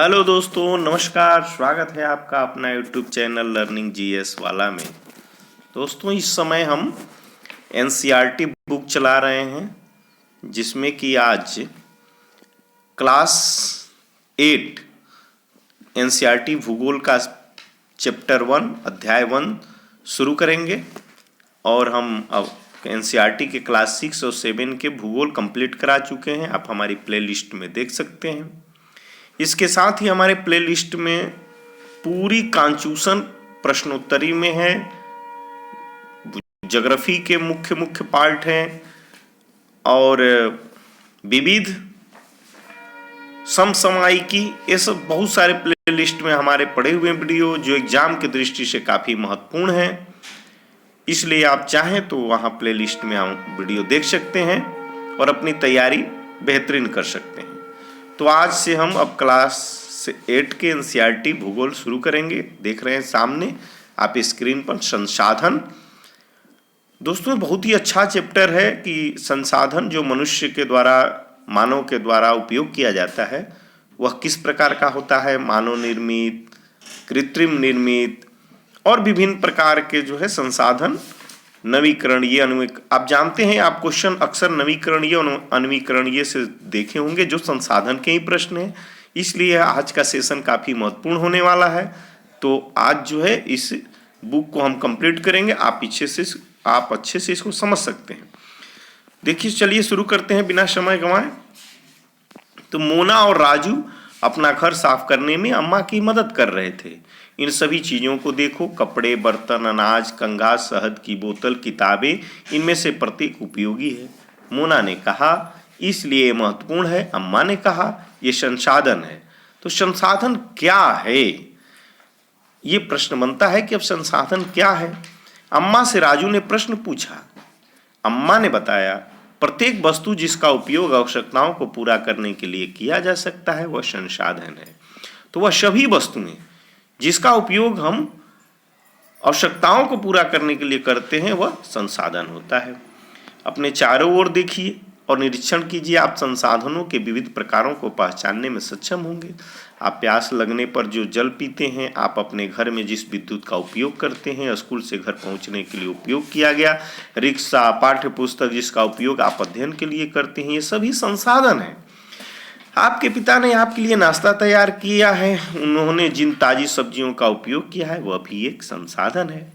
Hello दोस्तों, नमस्कार। स्वागत है आपका अपना यूट्यूब चैनल लर्निंग जीएस वाला में। दोस्तों, इस समय हम एनसीईआरटी बुक चला रहे हैं, जिसमें कि आज क्लास 8 एनसीईआरटी भूगोल का चैप्टर 1 अध्याय 1 शुरू करेंगे। और हम अब एनसीईआरटी के क्लास 6 और 7 के भूगोल कंप्लीट करा चुके हैं। आप हमारी प्लेलिस्ट में देख सकते हैं। इसके साथ ही हमारे प्लेलिस्ट में पूरी कॉन्स्टिट्यूशन प्रश्नोत्तरी में है, ज्योग्राफी के मुख्य मुख्य पार्ट हैं और विविध समसामयिकी, ये सब बहुत सारे प्लेलिस्ट में हमारे पड़े हुए वीडियो जो एग्जाम की दृष्टि से काफ़ी महत्वपूर्ण है। इसलिए आप चाहें तो वहाँ प्लेलिस्ट में हम वीडियो देख सकते हैं और अपनी तैयारी बेहतरीन कर सकते हैं। तो आज से हम अब क्लास 8 के एनसीईआरटी भूगोल शुरू करेंगे। देख रहे हैं सामने आप स्क्रीन पर संसाधन। दोस्तों, बहुत ही अच्छा चैप्टर है कि संसाधन जो मनुष्य के द्वारा, मानव के द्वारा उपयोग किया जाता है वह किस प्रकार का होता है। मानव निर्मित, कृत्रिम निर्मित और विभिन्न प्रकार के जो है संसाधन, नवीकरणीय, आप जानते हैं, आप क्वेश्चन अक्सर नवीकरणीय और अनवीकरणीय से देखे होंगे जो संसाधन के ही प्रश्न हैं। इसलिए आज का सेशन काफ़ी महत्वपूर्ण होने वाला है। तो आज जो है इस बुक को हम कंप्लीट करेंगे। आप अच्छे से इसको समझ सकते हैं। देखिए, चलिए शुरू करते हैं बिना समय गंवाए। तो मोना और राजू अपना घर साफ करने में अम्मा की मदद कर रहे थे। इन सभी चीज़ों को देखो, कपड़े, बर्तन, अनाज, कंघा, शहद की बोतल, किताबें, इनमें से प्रत्येक उपयोगी है। मोना ने कहा, इसलिए महत्वपूर्ण है। अम्मा ने कहा, ये संसाधन है। तो संसाधन क्या है, ये प्रश्न बनता है कि अब संसाधन क्या है। अम्मा से राजू ने प्रश्न पूछा। अम्मा ने बताया, प्रत्येक वस्तु जिसका उपयोग आवश्यकताओं को पूरा करने के लिए किया जा सकता है वह संसाधन है। तो वह सभी वस्तुएं जिसका उपयोग हम आवश्यकताओं को पूरा करने के लिए करते हैं वह संसाधन होता है। अपने चारों ओर देखिए और निरीक्षण कीजिए। आप संसाधनों के विविध प्रकारों को पहचानने में सक्षम होंगे। आप प्यास लगने पर जो जल पीते हैं, आप अपने घर में जिस विद्युत का उपयोग करते हैं, स्कूल से घर पहुंचने के लिए उपयोग किया गया रिक्शा, पाठ्य पुस्तक जिसका उपयोग आप अध्ययन के लिए करते हैं, ये सभी संसाधन हैं। आपके पिता ने आपके लिए नाश्ता तैयार किया है, उन्होंने जिन ताजी सब्जियों का उपयोग किया है वह भी एक संसाधन है।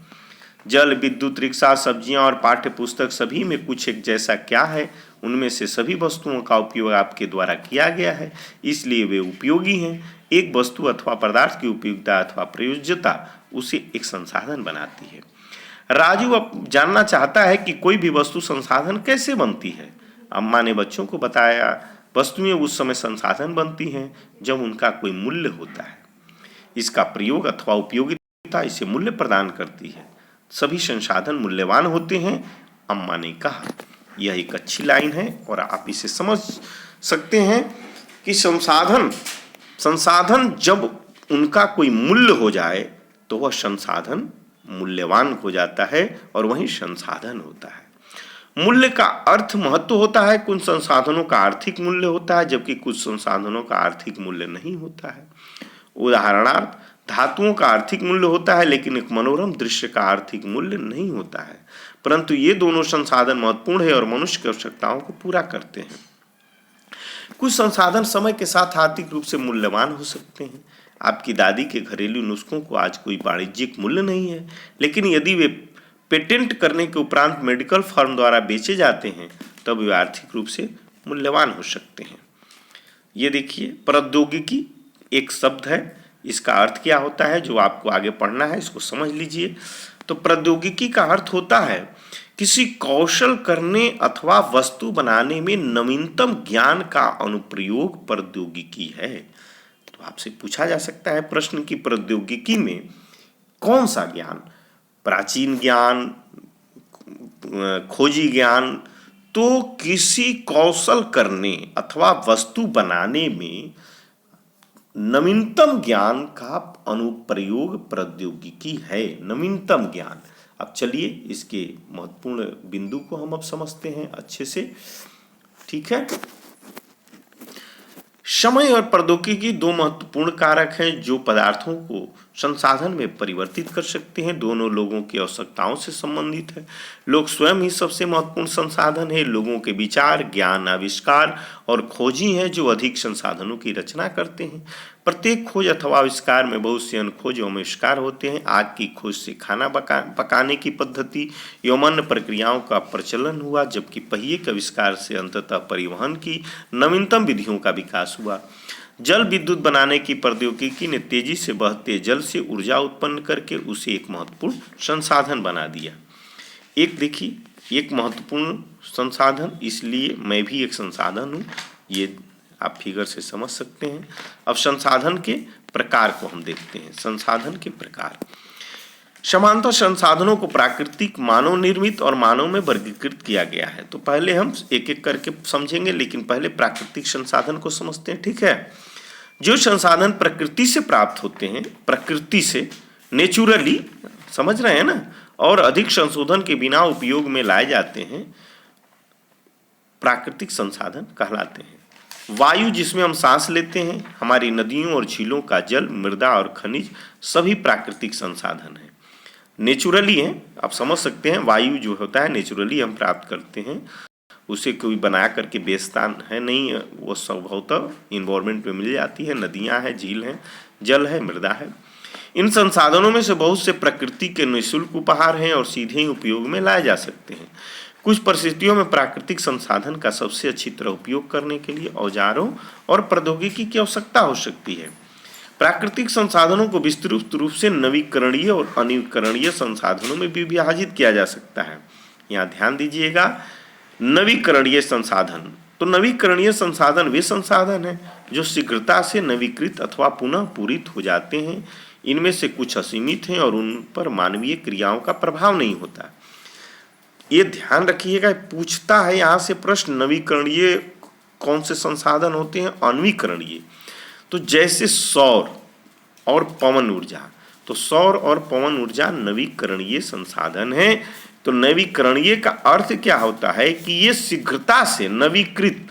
जल, विद्युत, रिक्शा, सब्जियां और पाठ्य पुस्तक सभी में कुछ एक जैसा क्या है, उनमें से सभी वस्तुओं का उपयोग आपके द्वारा किया गया है, इसलिए वे उपयोगी हैं। एक वस्तु अथवा पदार्थ की उपयोगिता अथवा प्रयोज्यता उसे एक संसाधन बनाती है। राजू अब जानना चाहता है कि कोई भी वस्तु संसाधन कैसे बनती है। अम्मा ने बच्चों को बताया, वस्तुएं उस समय संसाधन बनती हैं जब उनका कोई मूल्य होता है। इसका प्रयोग अथवा उपयोगिता इसे मूल्य प्रदान करती है। सभी संसाधन मूल्यवान होते हैं, अम्मा ने कहा। यह एक अच्छी लाइन है और आप इसे समझ सकते हैं कि संसाधन जब उनका कोई मूल्य हो जाए तो वह संसाधन मूल्यवान हो जाता है और वही संसाधन होता है। मूल्य का अर्थ महत्व होता है। कुछ संसाधनों का आर्थिक मूल्य होता है जबकि कुछ संसाधनों का आर्थिक मूल्य नहीं होता है। उदाहरणार्थ, धातुओं का आर्थिक मूल्य होता है लेकिन एक मनोरम दृश्य का आर्थिक मूल्य नहीं होता है। परंतु ये दोनों संसाधन महत्वपूर्ण है और मनुष्य की आवश्यकताओं को पूरा करते हैं। कुछ संसाधन समय के साथ आर्थिक रूप से मूल्यवान हो सकते हैं। आपकी दादी के घरेलू नुस्खों को आज कोई वाणिज्यिक मूल्य नहीं है, लेकिन यदि वे पेटेंट करने के उपरांत मेडिकल फर्म द्वारा बेचे जाते हैं तब वे आर्थिक रूप से मूल्यवान हो सकते हैं। ये देखिए, प्रौद्योगिकी एक शब्द है, इसका अर्थ क्या होता है जो आपको आगे पढ़ना है, इसको समझ लीजिए। तो प्रौद्योगिकी का अर्थ होता है किसी कौशल करने अथवा वस्तु बनाने में नवीनतम ज्ञान का अनुप्रयोग प्रौद्योगिकी है। तो आपसे पूछा जा सकता है प्रश्न की प्रौद्योगिकी में कौन सा ज्ञान, प्राचीन ज्ञान, खोजी ज्ञान। तो किसी कौशल करने अथवा वस्तु बनाने में नवीनतम ज्ञान का अनुप्रयोग प्रौद्योगिकी है। नवीनतम ज्ञान। अब चलिए इसके महत्वपूर्ण बिंदु को हम अब समझते हैं अच्छे से, ठीक है। समय और प्रौद्योगिकी दो महत्वपूर्ण कारक हैं जो पदार्थों को संसाधन में परिवर्तित कर सकते हैं। दोनों लोगों की आवश्यकताओं से संबंधित है। लोग स्वयं ही सबसे महत्वपूर्ण संसाधन है। लोगों के विचार, ज्ञान, आविष्कार और खोज ही हैं जो अधिक संसाधनों की रचना करते हैं। प्रत्येक खोज अथवा आविष्कार में बहुत से अन्य खोज एवं आविष्कार होते हैं। आग की खोज से खाना पकाने की पद्धति एवं अन्य प्रक्रियाओं का प्रचलन हुआ, जबकि पहिए के आविष्कार से अंततः परिवहन की नवीनतम विधियों का विकास हुआ। जल विद्युत बनाने की प्रौद्योगिकी ने तेजी से बहते जल से ऊर्जा उत्पन्न करके उसे एक महत्वपूर्ण संसाधन बना दिया। एक देखिए, एक महत्वपूर्ण संसाधन, इसलिए मैं भी एक संसाधन हूँ, ये आप फिगर से समझ सकते हैं। अब संसाधन के प्रकार को हम देखते हैं। संसाधन के प्रकार, समानतः संसाधनों को प्राकृतिक, मानव निर्मित और मानव में वर्गीकृत किया गया है। तो पहले हम एक एक करके समझेंगे, लेकिन पहले प्राकृतिक संसाधन को समझते हैं, ठीक है। जो संसाधन प्रकृति से प्राप्त होते हैं, प्रकृति से नेचुरली, समझ रहे हैं ना, और अधिक संशोधन के बिना उपयोग में लाए जाते हैं, प्राकृतिक संसाधन कहलाते हैं। वायु जिसमें हम सांस लेते हैं, हमारी नदियों और झीलों का जल, मृदा और खनिज सभी प्राकृतिक संसाधन है, नेचुरली है। आप समझ सकते हैं, वायु जो होता है नेचुरली हम प्राप्त करते हैं, उसे कोई बना करके बेचता है नहीं, वो स्वभावतः इन्वायरमेंट में मिल जाती है। नदियां हैं, झील हैं, जल है, मृदा है। इन संसाधनों में से बहुत से प्रकृति के निःशुल्क उपहार हैं और सीधे ही उपयोग में लाए जा सकते हैं। कुछ परिस्थितियों में प्राकृतिक संसाधन का सबसे अच्छी तरह उपयोग करने के लिए औजारों और प्रौद्योगिकी की आवश्यकता हो सकती है। प्राकृतिक संसाधनों को विस्तृत रूप से नवीकरणीय और अनवीकरणीय संसाधनों में भी विभाजित किया जा सकता है। यहाँ ध्यान दीजिएगा, नवीकरणीय संसाधन, तो नवीकरणीय संसाधन वे संसाधन हैं जो शीघ्रता से नवीकृत अथवा पुनः पूरित हो जाते हैं। इनमें से कुछ असीमित हैं और उन पर मानवीय क्रियाओं का प्रभाव नहीं होता। ये ध्यान रखिएगा, पूछता है यहाँ से प्रश्न, नवीकरणीय कौन से संसाधन होते हैं, अनवीकरणीय। तो जैसे सौर और पवन ऊर्जा, तो सौर और पवन ऊर्जा नवीकरणीय संसाधन है। तो नवीकरणीय का अर्थ क्या होता है कि ये शीघ्रता से नवीकृत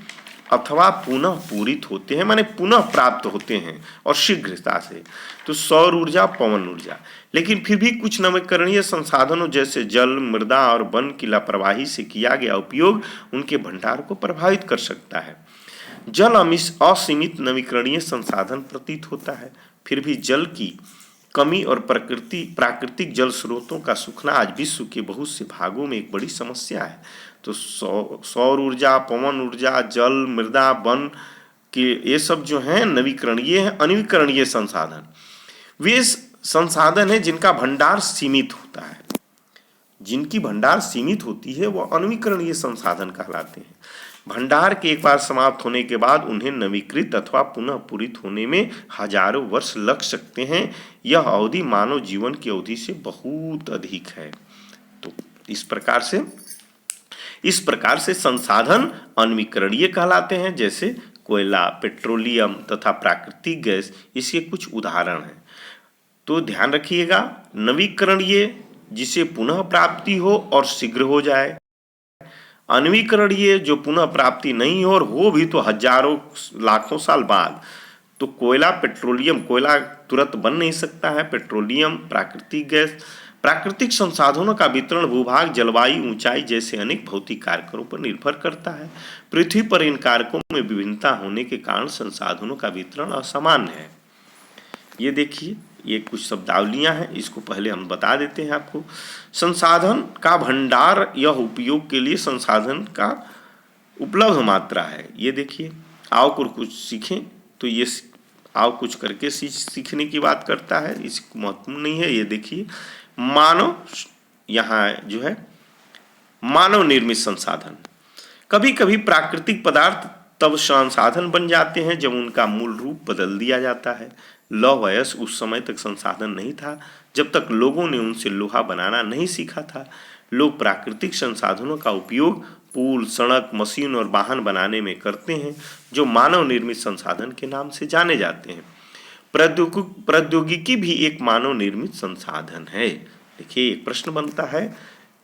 अथवा पुनः पूरित होते हैं, माने पुनः प्राप्त होते हैं और शीघ्रता से। तो सौर ऊर्जा, पवन ऊर्जा। लेकिन फिर भी कुछ नवीकरणीय संसाधनों जैसे जल, मृदा और वन की लापरवाही से किया गया उपयोग उनके भंडार को प्रभावित कर सकता है। जल असीमित नवीकरणीय संसाधन प्रतीत होता है, फिर भी जल की कमी और प्राकृतिक जल स्रोतों का सूखना आज विश्व के बहुत से भागों में एक बड़ी समस्या है। तो सौर ऊर्जा, पवन ऊर्जा, जल, मृदा, वन के ये सब जो हैं नवीकरणीय हैं। अनवीकरणीय संसाधन वे संसाधन हैं जिनका भंडार सीमित होता है, जिनकी भंडार सीमित होती है वो अनवीकरणीय संसाधन कहलाते हैं। भंडार के एक बार समाप्त होने के बाद उन्हें नवीकृत अथवा पुनः पूरित होने में हजारों वर्ष लग सकते हैं। यह अवधि मानव जीवन की अवधि से बहुत अधिक है। तो इस प्रकार से संसाधन अनवीकरणीय कहलाते हैं, जैसे कोयला, पेट्रोलियम तथा प्राकृतिक गैस इसके कुछ उदाहरण हैं। तो ध्यान रखिएगा, नवीकरणीय जिसे पुनः प्राप्ति हो और शीघ्र हो जाए, अनवीकरणीय जो पुनः प्राप्ति नहीं हो और हो भी तो हजारों लाखों साल बाद। तो कोयला, पेट्रोलियम, कोयला तुरंत बन नहीं सकता है, पेट्रोलियम, प्राकृतिक गैस। प्राकृतिक संसाधनों का वितरण भूभाग, जलवायु, ऊंचाई जैसे अनेक भौतिक कारकों पर निर्भर करता है। पृथ्वी पर इन कारकों में विभिन्नता होने के कारण संसाधनों का वितरण असामान्य है। ये देखिए, ये कुछ शब्दावलियां हैं, इसको पहले हम बता देते हैं आपको। संसाधन का भंडार, यह उपयोग के लिए संसाधन का उपलब्ध मात्रा है। ये देखिए, आओ कुछ सीखें, तो ये आओ कुछ करके सीखने की बात करता है, इसको महत्वपूर्ण नहीं है। ये देखिए, मानव, यहाँ जो है मानव निर्मित संसाधन। कभी कभी प्राकृतिक पदार्थ तब संसाधन बन जाते हैं जब उनका मूल रूप बदल दिया जाता है। लौह अयस्क उस समय तक संसाधन नहीं था जब तक लोगों ने उनसे लोहा बनाना नहीं सीखा था। लोग प्राकृतिक संसाधनों का उपयोग पुल, सड़क, मशीन और वाहन बनाने में करते हैं, जो मानव निर्मित संसाधन के नाम से जाने जाते हैं। प्रौद्योगिकी भी एक मानव निर्मित संसाधन है। देखिए, एक प्रश्न बनता है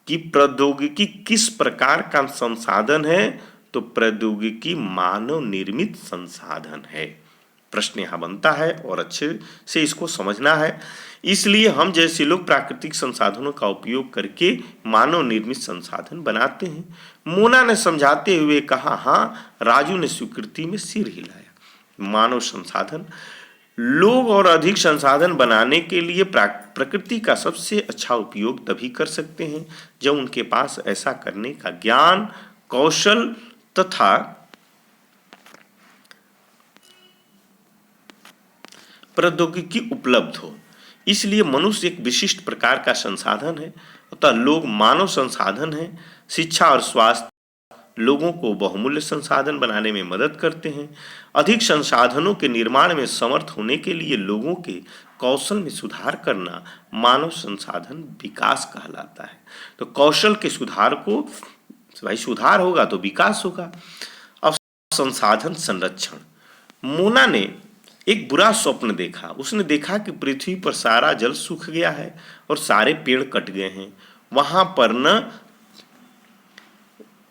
कि प्रौद्योगिकी किस प्रकार का संसाधन है, तो प्रौद्योगिकी मानव निर्मित संसाधन है। प्रश्न यहाँ बनता है और अच्छे से इसको समझना है। इसलिए हम जैसे लोग प्राकृतिक संसाधनों का उपयोग करके मानव निर्मित संसाधन बनाते हैं। मोना ने समझाते हुए कहा। हाँ, राजू ने स्वीकृति में सिर हिलाया। मानव संसाधन, लोग और अधिक संसाधन बनाने के लिए प्रकृति का सबसे अच्छा उपयोग तभी कर सकते हैं जब उनके पास ऐसा करने का ज्ञान, कौशल तथा प्रौद्योगिकी उपलब्ध हो। इसलिए मनुष्य एक विशिष्ट प्रकार का संसाधन है अतः लोग मानव संसाधन है। शिक्षा और स्वास्थ्य लोगों को बहुमूल्य संसाधन बनाने में मदद करते हैं। अधिक संसाधनों के निर्माण में समर्थ होने के लिए लोगों के कौशल में सुधार करना मानव संसाधन विकास कहलाता है। तो कौशल के सुधार को, भाई सुधार होगा तो विकास होगा। अब संसाधन संरक्षण, मोना ने एक बुरा स्वप्न देखा। उसने देखा कि पृथ्वी पर सारा जल सूख गया है और सारे पेड़ कट गए हैं।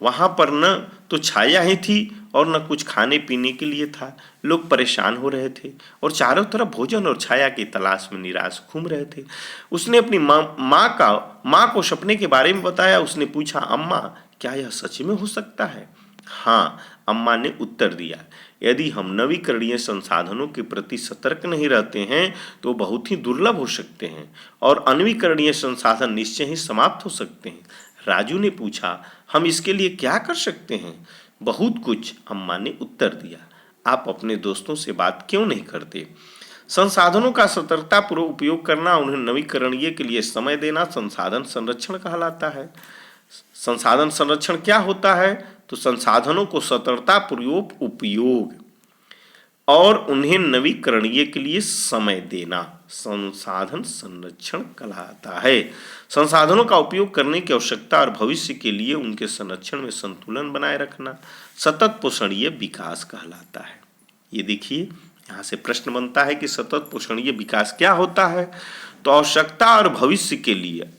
वहां पर न तो छाया ही थी और न कुछ खाने पीने के लिए था। लोग परेशान हो रहे थे और चारों तरफ भोजन और छाया की तलाश में निराश घूम रहे थे। उसने अपनी माँ को सपने के बारे में बताया। उसने पूछा, अम्मा, क्या यह सच में हो सकता है? हाँ, अम्मा ने उत्तर दिया। यदि हम नवीकरणीय संसाधनों के प्रति सतर्क नहीं रहते हैं तो बहुत ही दुर्लभ हो सकते हैं और अनवीकरणीय संसाधन निश्चय ही समाप्त हो सकते हैं। राजू ने पूछा, हम इसके लिए क्या कर सकते हैं? बहुत कुछ, अम्मा ने उत्तर दिया। आप अपने दोस्तों से बात क्यों नहीं करते? संसाधनों का सतर्कतापूर्वक उपयोग करना, उन्हें नवीकरणीय के लिए समय देना संसाधन संरक्षण कहलाता है। संसाधन संरक्षण क्या होता है? तो संसाधनों को सतर्कतापूर्वक उपयोग और उन्हें नवीकरणीय के लिए समय देना संसाधन संरक्षण कहलाता है। संसाधनों का उपयोग करने की आवश्यकता और भविष्य के लिए उनके संरक्षण में संतुलन बनाए रखना सतत पोषणीय विकास कहलाता है। ये देखिए, यहाँ से प्रश्न बनता है कि सतत पोषणीय विकास क्या होता है? तो आवश्यकता और भविष्य के लिए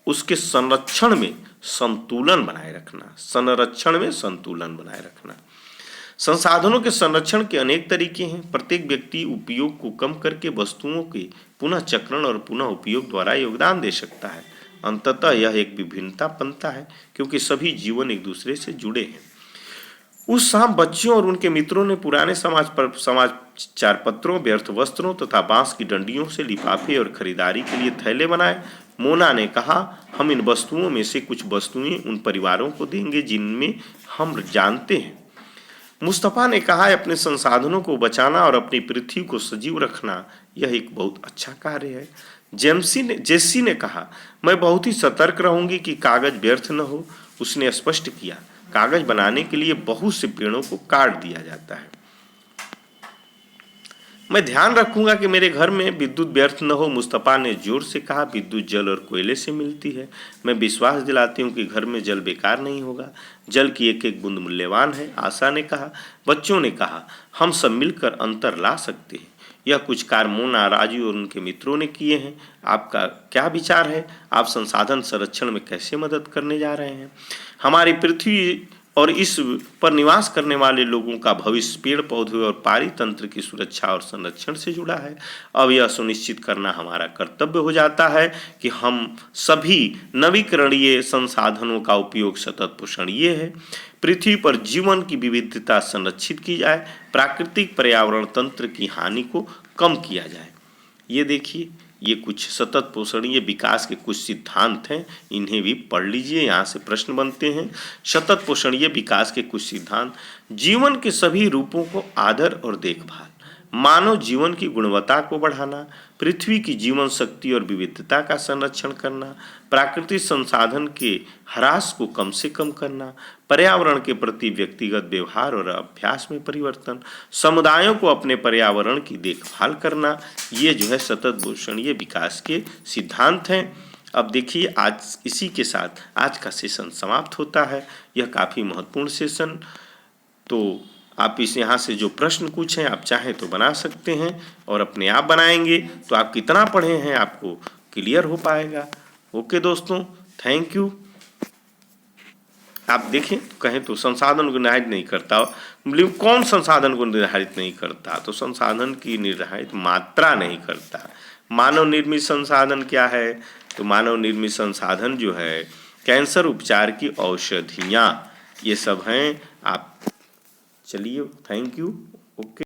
उसके संरक्षण में संतुलन बनाए रखना, संरक्षण में संतुलन बनाए रखना। संसाधनों के संरक्षण के अनेक तरीके हैं। प्रत्येक व्यक्ति उपयोग को कम करके वस्तुओं के पुनः चक्रण और पुनः उपयोग द्वारा योगदान दे सकता है। अंततः यह एक विभिन्नता बनता है क्योंकि सभी जीवन एक दूसरे से जुड़े हैं। उस शाम बच्चों और उनके मित्रों ने पुराने समाचार पत्रों, व्यर्थ वस्त्रों तथा बांस की डंडियों से लिफाफे और खरीदारी के लिए थैले बनाए। मोना ने कहा, हम इन वस्तुओं में से कुछ वस्तुएं उन परिवारों को देंगे जिनमें हम जानते हैं। मुस्तफा ने कहा, अपने संसाधनों को बचाना और अपनी पृथ्वी को सजीव रखना यह एक बहुत अच्छा कार्य है। जेसी ने कहा, मैं बहुत ही सतर्क रहूंगी कि कागज व्यर्थ न हो। उसने स्पष्ट किया, कागज बनाने के लिए बहुत से पेड़ों को काट दिया जाता है। मैं ध्यान रखूंगा कि मेरे घर में विद्युत व्यर्थ न हो। मुस्तफा ने जोर से कहा, विद्युत जल और कोयले से मिलती है। मैं विश्वास दिलाती हूँ कि घर में जल बेकार नहीं होगा। जल की एक एक बूंद मूल्यवान है। आशा ने कहा। बच्चों ने कहा, हम सब मिलकर अंतर ला सकते हैं। यह कुछ कार्य मोना, राजू और उनके मित्रों ने किए हैं। आपका क्या विचार है? आप संसाधन संरक्षण में कैसे मदद करने जा रहे हैं? हमारी पृथ्वी और इस पर निवास करने वाले लोगों का भविष्य पेड़ पौधे और पारितंत्र की सुरक्षा और संरक्षण से जुड़ा है। अब यह सुनिश्चित करना हमारा कर्तव्य हो जाता है कि हम सभी नवीकरणीय संसाधनों का उपयोग सतत पोषणीय है। पृथ्वी पर जीवन की विविधता संरक्षित की जाए, प्राकृतिक पर्यावरण तंत्र की हानि को कम किया जाए। ये देखिए, ये कुछ सतत पोषणीय विकास के कुछ सिद्धांत हैं, इन्हें भी पढ़ लीजिए। यहाँ से प्रश्न बनते हैं। सतत पोषणीय विकास के कुछ सिद्धांत: जीवन के सभी रूपों को आदर और देखभाल, मानव जीवन की गुणवत्ता को बढ़ाना, पृथ्वी की जीवन शक्ति और विविधता का संरक्षण करना, प्राकृतिक संसाधन के ह्रास को कम से कम करना, पर्यावरण के प्रति व्यक्तिगत व्यवहार और अभ्यास में परिवर्तन, समुदायों को अपने पर्यावरण की देखभाल करना। ये जो है सतत पोषणीय विकास के सिद्धांत हैं। अब देखिए, आज इसी के साथ आज का सेशन समाप्त होता है। यह काफ़ी महत्वपूर्ण सेशन, तो आप इस यहाँ से जो प्रश्न पूछें आप चाहें तो बना सकते हैं और अपने आप बनाएंगे तो आप कितना पढ़े हैं आपको क्लियर हो पाएगा। ओके दोस्तों, थैंक यू। आप देखें तो कहें तो संसाधन को निर्धारित नहीं करता, बोले कौन संसाधन को निर्धारित नहीं करता, तो संसाधन की निर्धारित मात्रा नहीं करता। मानव निर्मित संसाधन क्या है, तो मानव निर्मित संसाधन जो है कैंसर उपचार की औषधियाँ, ये सब हैं। आप चलिए, थैंक यू, ओके।